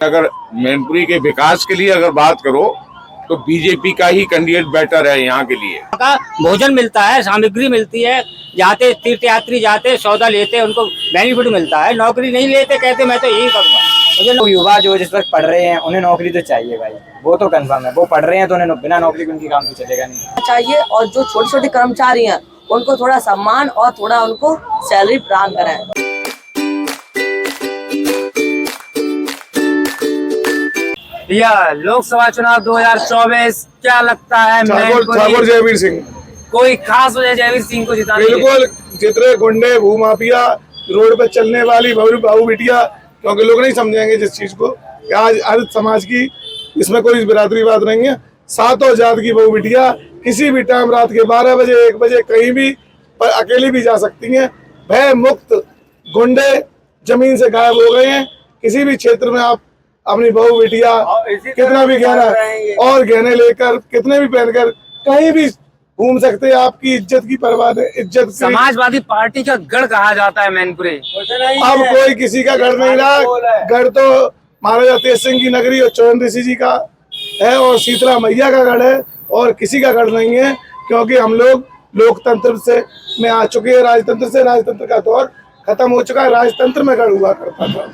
अगर मैनपुरी के विकास के लिए अगर बात करो तो बीजेपी का ही कैंडिडेट बेटर है यहाँ के लिए। का भोजन मिलता है, सामग्री मिलती है, जाते तीर्थयात्री जाते सौदा लेते उनको बेनिफिट मिलता है, नौकरी नहीं लेते कहते मैं तो यही करूँगा। मुझे युवा जो जिस वक्त पढ़ रहे हैं उन्हें नौकरी तो चाहिए भाई, वो तो कंफर्म है। वो पढ़ रहे हैं तो उन्हें बिना नौकरी के उनकी काम तो चलेगा नहीं चाहिए। और जो छोटे छोटे कर्मचारी हैं उनको थोड़ा सम्मान और थोड़ा उनको सैलरी प्रदान करें। भैया लोकसभा चुनाव 2024 क्या लगता है? ठाकुर जयवीर सिंह। कोई खास वजह जयवीर सिंह को जिताने की? बिल्कुल, जितने गुंडे भूमाफिया रोड पे चलने वाली बाबू बिटिया, क्योंकि लोग नहीं समझेंगे जिस चीज को आज हर समाज की, इसमें कोई बिरादरी बात नहीं है। सातों जात की बहू बिटिया किसी भी टाइम रात के 12 बजे 1 बजे कहीं भी पर अकेली भी जा सकती हैं। भय मुक्त गुंडे जमीन से गायब हो गए हैं। किसी भी क्षेत्र में आप अपनी बहू बिटिया कितना भी गहना और गहने लेकर कितने भी पहनकर कहीं भी घूम सकते हैं। आपकी इज्जत की परवाह है। इज्जत समाजवादी पार्टी का गढ़ कहा जाता है मैनपुरी। अब कोई किसी का गढ़ नहीं रहा। गढ़ तो महाराजा तेज सिंह की नगरी और चौहान ऋषि जी का है और शीतला मैया का गढ़ है और किसी का गढ़ नहीं है, क्योंकि हम लोग लोकतंत्र से में आ चुके हैं। राजतंत्र का दौर खत्म हो चुका है। राजतंत्र में गढ़ हुआ करता था।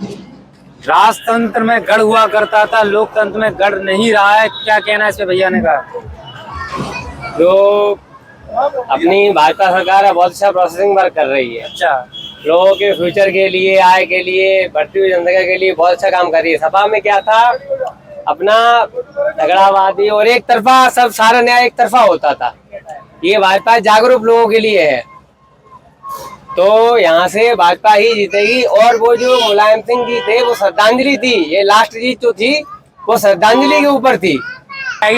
राजतंत्र में गढ़ हुआ करता था, लोकतंत्र में गढ़ नहीं रहा है। क्या कहना है इस पे भैया ने कहा? जो अपनी भाजपा सरकार है बहुत अच्छा प्रोसेसिंग वर्क कर रही है। अच्छा, लोगों के फ्यूचर के लिए, आय के लिए, बढ़ती हुई जनसंख्या के लिए बहुत अच्छा काम कर रही है। सपा में क्या था, अपना झगड़ावादी और एक तरफा सब सारा न्याय एक तरफा होता था। ये भाजपा जागरूक लोगों के लिए है, तो यहाँ से भाजपा ही जीतेगी। और वो जो मुलायम सिंह जी थे वो श्रद्धांजलि थी, ये लास्ट जीत जो थी वो श्रद्धांजलि के ऊपर थी।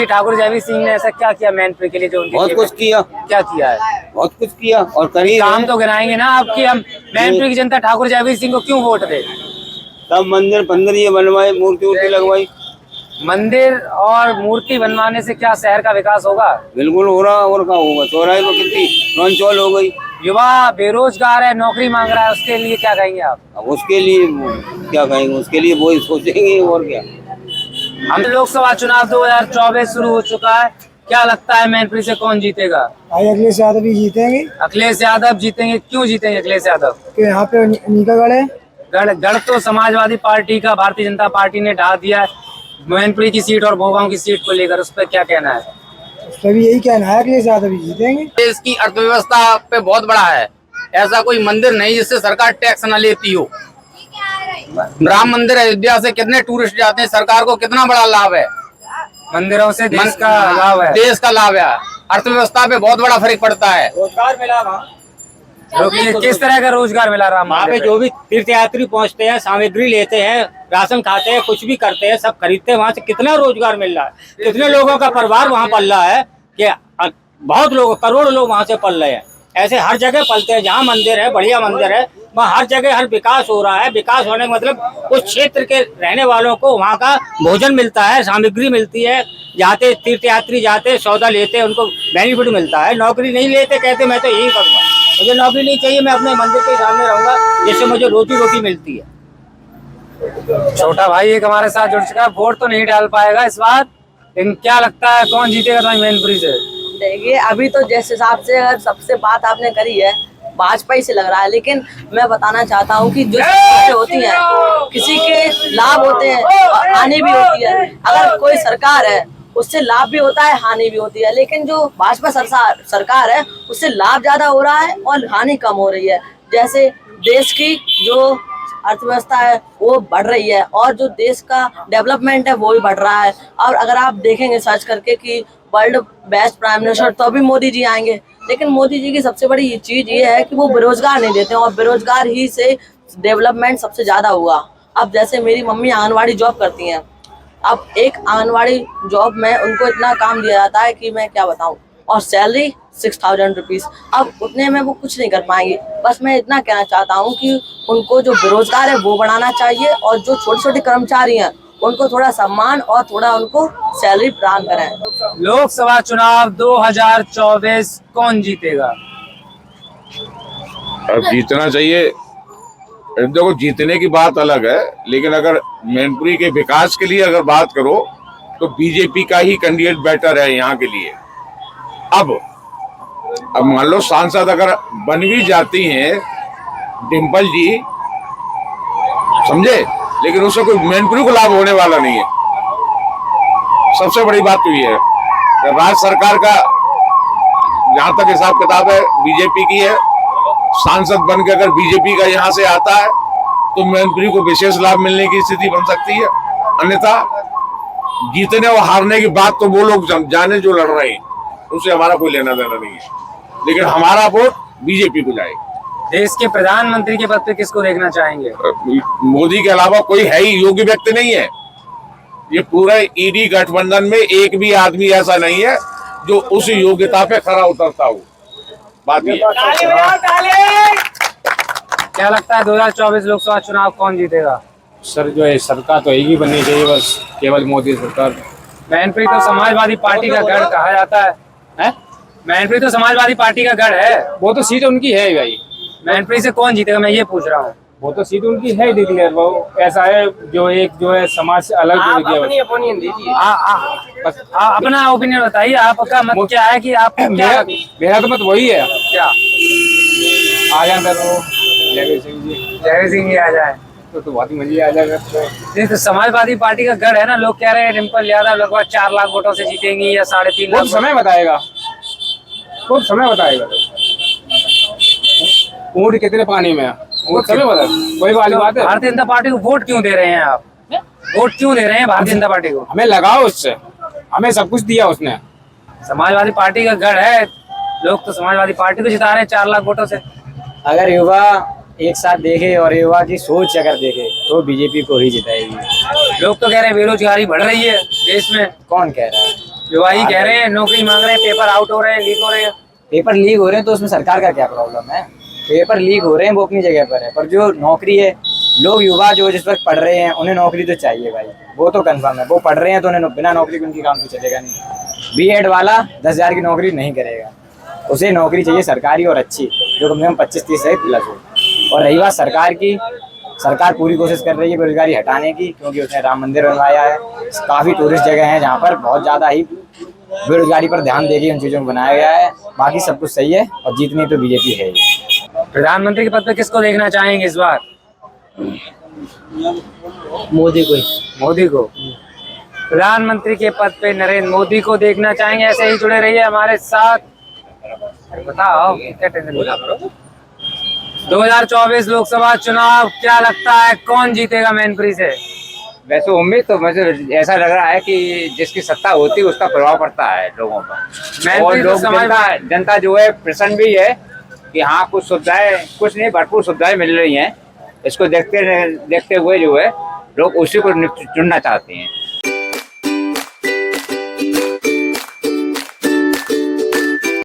ठाकुर जयवीर सिंह ने ऐसा क्या किया मैनपुरी के लिए जो बहुत कुछ किया। क्या किया है? बहुत कुछ किया और करी। काम तो गिनाएंगे ना आपकी। हम मैनपुरी की जनता ठाकुर जयवीर सिंह को क्यों वोट दे? सब मंदिर ये बनवाए, मूर्ति लगवाई। मंदिर और मूर्ति बनवाने से क्या शहर का विकास होगा? बिल्कुल हो रहा। और क्या होगा? चौराहे पर कितनी रौनचौल हो गई। युवा बेरोजगार है, नौकरी मांग रहा है, उसके लिए क्या कहेंगे आप? अब उसके लिए क्या कहेंगे? उसके लिए वो ही सोचेंगे और क्या। हम लोकसभा चुनाव 2024 शुरू हो चुका है। क्या लगता है मैनपुरी से कौन जीतेगा? अखिलेश यादव ही जीतेंगे। अखिलेश यादव जीतेंगे। क्यों जीतेंगे अखिलेश यादव? कि यहाँ पे उनका गढ़ है। गढ़ तो समाजवादी पार्टी का, भारतीय जनता पार्टी ने ढा दिया है। मैनपुरी की सीट और भोगांव की सीट को लेकर उस पर क्या कहना है? उसका भी यही कहना है, अखिलेश यादव ही जीतेंगे। देश की अर्थव्यवस्था पे बहुत बड़ा है। ऐसा कोई मंदिर नहीं जिससे सरकार टैक्स न लेती हो। राम मंदिर अयोध्या से कितने टूरिस्ट जाते हैं, सरकार को कितना बड़ा लाभ है। मंदिरों से देश का लाभ है। देश का लाभ है। अर्थव्यवस्था पे बहुत बड़ा फर्क पड़ता है। रोजगार मिला वहाँ। किस तरह का रोजगार मिला राम? वहाँ पे जो भी तीर्थयात्री पहुँचते हैं, सामग्री लेते हैं, राशन खाते हैं, कुछ भी करते हैं, सब खरीदते हैं, वहाँ से कितना रोजगार मिल रहा है। कितने लोगों का परिवार वहाँ पल रहा है कि बहुत लोग, करोड़ लोग वहाँ से पल रहे हैं। ऐसे हर जगह पलते हैं। जहाँ मंदिर है, बढ़िया मंदिर है, वहाँ हर जगह हर विकास हो रहा है। विकास होने का मतलब उस क्षेत्र के रहने वालों को वहाँ का भोजन मिलता है, सामग्री मिलती है, जाते तीर्थयात्री जाते सौदा लेते उनको बेनिफिट मिलता है। नौकरी नहीं लेते कहते मैं तो यही करूँगा, मुझे नौकरी नहीं चाहिए, मैं अपने मंदिर के सामने रहूंगा जिससे मुझे रोटी मिलती है। छोटा भाई एक हमारे साथ जुड़ चुका है। वोट तो नहीं डाल पाएगा इस बार, लेकिन क्या लगता है कौन जीतेगा तुम्हारी मैनपुरी से? देखिए, अभी तो जिस हिसाब से अगर सबसे बात आपने करी है भाजपा ही से लग रहा है, लेकिन मैं बताना चाहता हूँ कि जो सरकारें होती हैं किसी के लाभ होते हैं और हानि भी होती है। अगर कोई सरकार है उससे लाभ भी होता है, हानि भी होती है, लेकिन जो भाजपा सरकार है उससे लाभ ज्यादा हो रहा है और हानि कम हो रही है। जैसे देश की जो अर्थव्यवस्था है वो बढ़ रही है और जो देश का डेवलपमेंट है वो भी बढ़ रहा है। और अगर आप देखेंगे सर्च करके कि वर्ल्ड बेस्ट प्राइम मिनिस्टर, तो अभी मोदी जी आएंगे, लेकिन मोदी जी की सबसे बड़ी चीज ये है कि वो बेरोजगार नहीं देते हैं और बेरोजगार ही से डेवलपमेंट सबसे ज्यादा हुआ। अब जैसे मेरी मम्मी आंगनवाड़ी जॉब करती हैं, अब एक आंगनवाड़ी जॉब में उनको इतना काम दिया जाता है कि मैं क्या बताऊं, और सैलरी 6000 रुपीज। अब उतने में वो कुछ नहीं कर पाएंगे। बस मैं इतना कहना चाहता हूं कि उनको जो बेरोजगार है वो बढ़ाना चाहिए और जो छोटे छोटे कर्मचारी हैं उनको थोड़ा सम्मान और थोड़ा उनको सैलरी प्रदान करें। लोकसभा चुनाव 2024 कौन जीतेगा? अब जीतना चाहिए देखो जीतने की बात अलग है, लेकिन अगर मैनपुरी के विकास के लिए अगर बात करो तो बीजेपी का ही कैंडिडेट बेटर है यहाँ के लिए। अब मान लो सांसद अगर बन भी जाती हैं डिम्पल जी, समझे, लेकिन उससे कोई मैनपुरी को लाभ होने वाला नहीं है। सबसे बड़ी बात तो ये है राज्य सरकार का जहां तक हिसाब किताब है बीजेपी की है। सांसद बन के अगर बीजेपी का यहाँ से आता है तो मैनपुरी को विशेष लाभ मिलने की स्थिति बन सकती है। अन्यथा जीतने और हारने की बात तो वो लोग जाने जो लड़ रहे हैं, उससे हमारा कोई लेना देना नहीं है, लेकिन हमारा वोट बीजेपी को जाएगा। देश के प्रधानमंत्री के पद पे किसको देखना चाहेंगे? मोदी के अलावा कोई है ही योग्य व्यक्ति नहीं है। ये पूरा ईडी गठबंधन में एक भी आदमी ऐसा नहीं है जो उस योग्यता पे खरा उतरता हो। बात ये क्या लगता है 2024 लोकसभा चुनाव कौन जीतेगा? सर जो है सरकार तो एक ही बननी चाहिए, बस केवल मोदी सरकार। मैनपुरी तो समाजवादी पार्टी का गढ़ कहा जाता है। मैनपुरी तो समाजवादी पार्टी का गढ़ है। वो तो सीट उनकी है भाई। मैनपुरी से कौन जीतेगा मैं ये पूछ रहा हूँ। वो तो सीट उनकी है डिक्लेयर। वो ऐसा है जो एक जो है समाज से अलग अपनी ओपिनियन दीजिए। अपना ओपिनियन बताइए, आपका मत क्या है कि आप मेरा तो मत वही है क्या आ जाए सर वो जयवीर सिंह जी। जयवीर सिंह जी आ जाए तो बहुत ही मजे आ जाएगा। तो समाजवादी पार्टी का गढ़ है ना। लोग कह रहे हैं डिम्पल यादव लगभग 4 लाख वोटों से जीतेंगी या 3.5 लाख। समय बताएगा, खूब समय बताएगा। ऊँट कितने पानी में है वो समय बताएगा। वही वाली बात है। भारतीय जनता पार्टी को वोट क्यों दे रहे हैं आप? वोट क्यों दे रहे हैं भारतीय जनता पार्टी को? हमें लगाओ उससे, हमें सब कुछ दिया उसने। समाजवादी पार्टी का गढ़ है, लोग तो समाजवादी पार्टी को जिता रहे हैं 4 लाख वोटों से। अगर युवा एक साथ देखे और युवा की सोच अगर देखे तो बीजेपी को ही जिताएगी। लोग तो कह रहे हैं बेरोजगारी बढ़ रही है देश में। कौन कह रहा है? युवा ही कह रहे हैं, नौकरी मांग रहे हैं, पेपर आउट हो रहे हैं, लीक हो रहे हैं। पेपर लीक हो रहे हैं तो उसमें सरकार का क्या प्रॉब्लम है? पेपर लीक हो रहे हैं वो अपनी जगह पर है, पर जो नौकरी है, लोग युवा जो जिस वक्त पढ़ रहे हैं उन्हें नौकरी तो चाहिए भाई, वो तो कंफर्म है। वो पढ़ रहे हैं तो उन्हें बिना नौकरी के उनकी काम तो चलेगा नहीं। बीएड वाला 10,000 की नौकरी नहीं करेगा, उसे नौकरी चाहिए सरकारी और अच्छी, जो कम से कम 25-30 से प्लस हो। और रही बात सरकार की, सरकार पूरी कोशिश कर रही है बेरोजगारी हटाने की, क्योंकि उसने राम मंदिर बनवाया है। काफ़ी टूरिस्ट जगह हैं जहाँ पर बहुत ज़्यादा ही बेरोजगारी पर ध्यान देके उन चीज़ों को बनाया गया है। बाकी सब कुछ सही है और जीतनी तो बीजेपी है ही। प्रधानमंत्री के पद पे किसको देखना चाहेंगे इस बार? मोदी को। मोदी को। प्रधानमंत्री के पद पे नरेंद्र मोदी को देखना चाहेंगे। ऐसे ही जुड़े रहिए हमारे साथ। बताओ क्या टेंशन। 2024 लोकसभा चुनाव क्या लगता है कौन जीतेगा मैनपुरी से? वैसे उम्मीद तो मुझे ऐसा लग रहा है कि जिसकी सत्ता होती है उसका प्रभाव पड़ता है लोगों पर। और लोग जनता जो है प्रसन्न भी है कि हाँ कुछ सुविधाएं, कुछ नहीं भरपूर सुविधाएं मिल रही हैं। इसको देखते हुए जो है लोग उसी को चुनना चाहते हैं।